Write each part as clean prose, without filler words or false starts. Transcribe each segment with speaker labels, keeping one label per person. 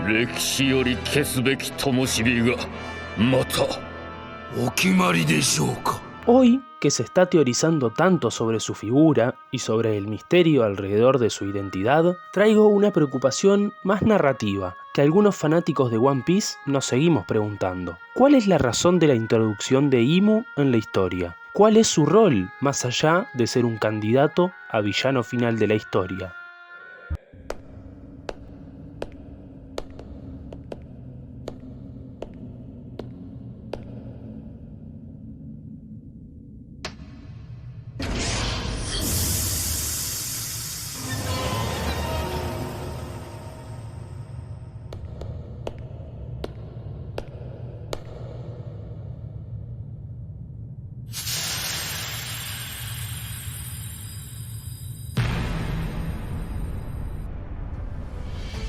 Speaker 1: 歴史より消すべき灯火がまたお決まりでしょうか。
Speaker 2: Hoy, que se está teorizando tanto sobre su figura y sobre el misterio alrededor de su identidad, traigo una preocupación más narrativa que algunos fanáticos de One Piece nos seguimos preguntando. ¿Cuál es la razón de la introducción de Imu en la historia? ¿Cuál es su rol más allá de ser un candidato a villano final de la historia?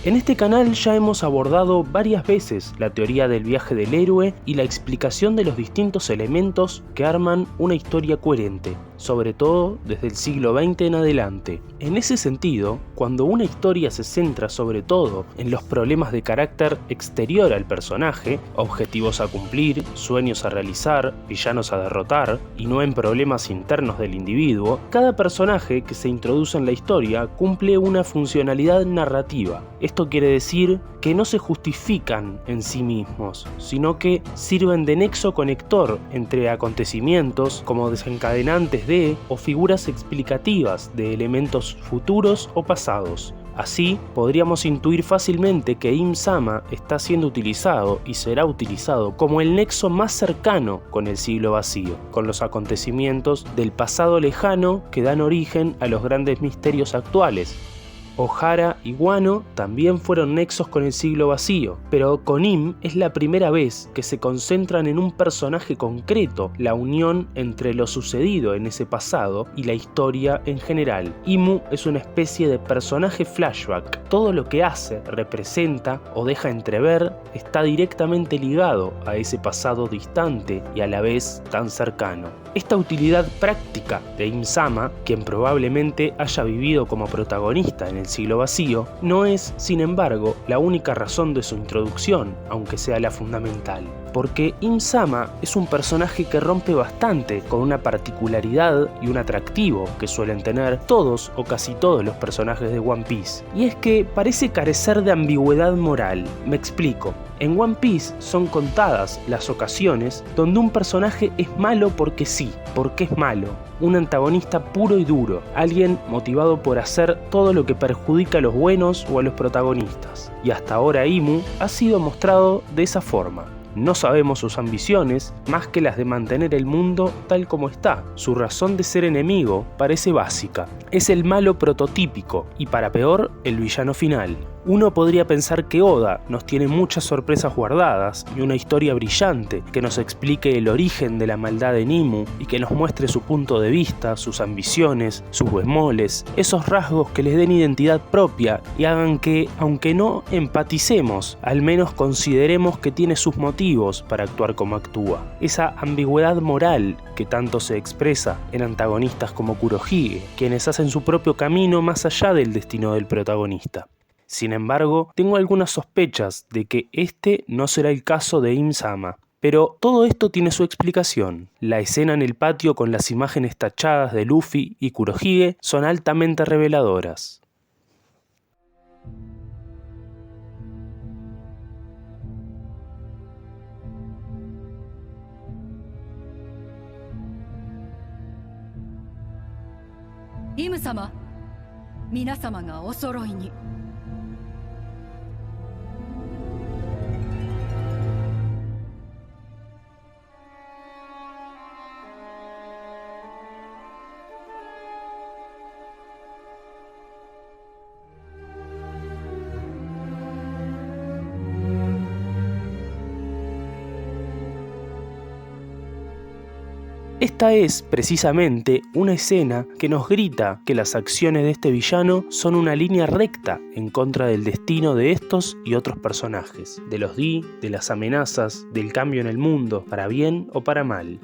Speaker 2: En este canal ya hemos abordado varias veces la teoría del viaje del héroe y la explicación de los distintos elementos que arman una historia coherente, sobre todo desde el siglo XX en adelante. En ese sentido, cuando una historia se centra sobre todo en los problemas de carácter exterior al personaje, objetivos a cumplir, sueños a realizar, villanos a derrotar, y no en problemas internos del individuo, cada personaje que se introduce en la historia cumple una funcionalidad narrativa. Esto quiere decir que no se justifican en sí mismos, sino que sirven de nexo conector entre acontecimientos como desencadenantes de o figuras explicativas de elementos futuros o pasados. Así, podríamos intuir fácilmente que Im-sama está siendo utilizado y será utilizado como el nexo más cercano con el siglo vacío, con los acontecimientos del pasado lejano que dan origen a los grandes misterios actuales. Ohara y Wano también fueron nexos con el siglo vacío, pero con Im es la primera vez que se concentran en un personaje concreto, la unión entre lo sucedido en ese pasado y la historia en general. Imu es una especie de personaje flashback. Todo lo que hace, representa o deja entrever está directamente ligado a ese pasado distante y a la vez tan cercano. Esta utilidad práctica de Im-sama, quien probablemente haya vivido como protagonista en el siglo vacío, no es, sin embargo, la única razón de su introducción, aunque sea la fundamental. Porque Im-sama es un personaje que rompe bastante con una particularidad y un atractivo que suelen tener todos o casi todos los personajes de One Piece. Y es que parece carecer de ambigüedad moral. Me explico. En One Piece son contadas las ocasiones donde un personaje es malo porque sí, porque es malo. Un antagonista puro y duro, alguien motivado por hacer todo lo que perjudica a los buenos o a los protagonistas. Y hasta ahora Imu ha sido mostrado de esa forma. No sabemos sus ambiciones más que las de mantener el mundo tal como está. Su razón de ser enemigo parece básica. Es el malo prototípico y, para peor, el villano final. Uno podría pensar que Oda nos tiene muchas sorpresas guardadas y una historia brillante que nos explique el origen de la maldad en Imu y que nos muestre su punto de vista, sus ambiciones, sus bemoles, esos rasgos que les den identidad propia y hagan que, aunque no empaticemos, al menos consideremos que tiene sus motivos para actuar como actúa. Esa ambigüedad moral que tanto se expresa en antagonistas como Kurohige, quienes hacen su propio camino más allá del destino del protagonista. Sin embargo, tengo algunas sospechas de que este no será el caso de Im-sama. Pero todo esto tiene su explicación. La escena en el patio con las imágenes tachadas de Luffy y Kurohige son altamente reveladoras.
Speaker 3: Im-sama, 皆様がお揃いに。
Speaker 2: Esta es, precisamente, una escena que nos grita que las acciones de este villano son una línea recta en contra del destino de estos y otros personajes, de los Di, de las amenazas, del cambio en el mundo, para bien o para mal.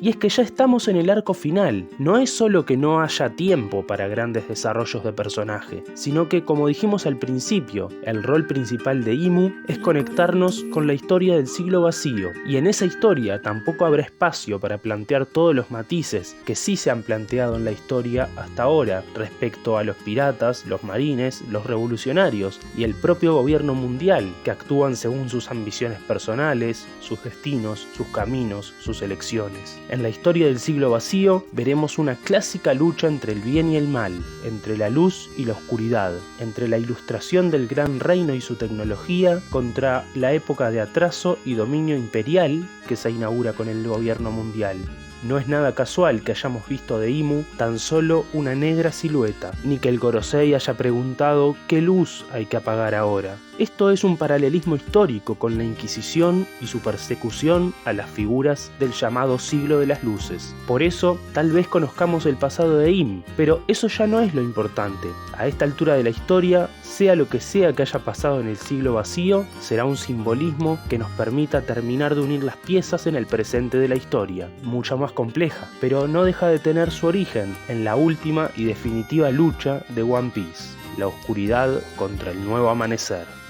Speaker 2: y es que ya estamos en el arco final. No es solo que no haya tiempo para grandes desarrollos de personaje, sino que, como dijimos al principio, el rol principal de Imu es conectarnos con la historia del siglo vacío, y en esa historia tampoco habrá espacio para plantear todos los matices que sí se han planteado en la historia hasta ahora respecto a los piratas, los marines, los revolucionarios y el propio gobierno mundial, que actúan según sus ambiciones personales, sus destinos, sus caminos, sus elecciones. En la historia del siglo vacío veremos una clásica lucha entre el bien y el mal, entre la luz y la oscuridad, entre la ilustración del gran reino y su tecnología contra la época de atraso y dominio imperial que se inaugura con el gobierno mundial. No es nada casual que hayamos visto de Imu tan solo una negra silueta, ni que el Gorosei haya preguntado qué luz hay que apagar ahora. Esto es un paralelismo histórico con la Inquisición y su persecución a las figuras del llamado siglo de las luces. Por eso, tal vez conozcamos el pasado de Im, pero eso ya no es lo importante. A esta altura de la historia, sea lo que sea que haya pasado en el siglo vacío, será un simbolismo que nos permita terminar de unir las piezas en el presente de la historia, mucha más compleja, pero no deja de tener su origen en la última y definitiva lucha de One Piece, la oscuridad contra el nuevo amanecer.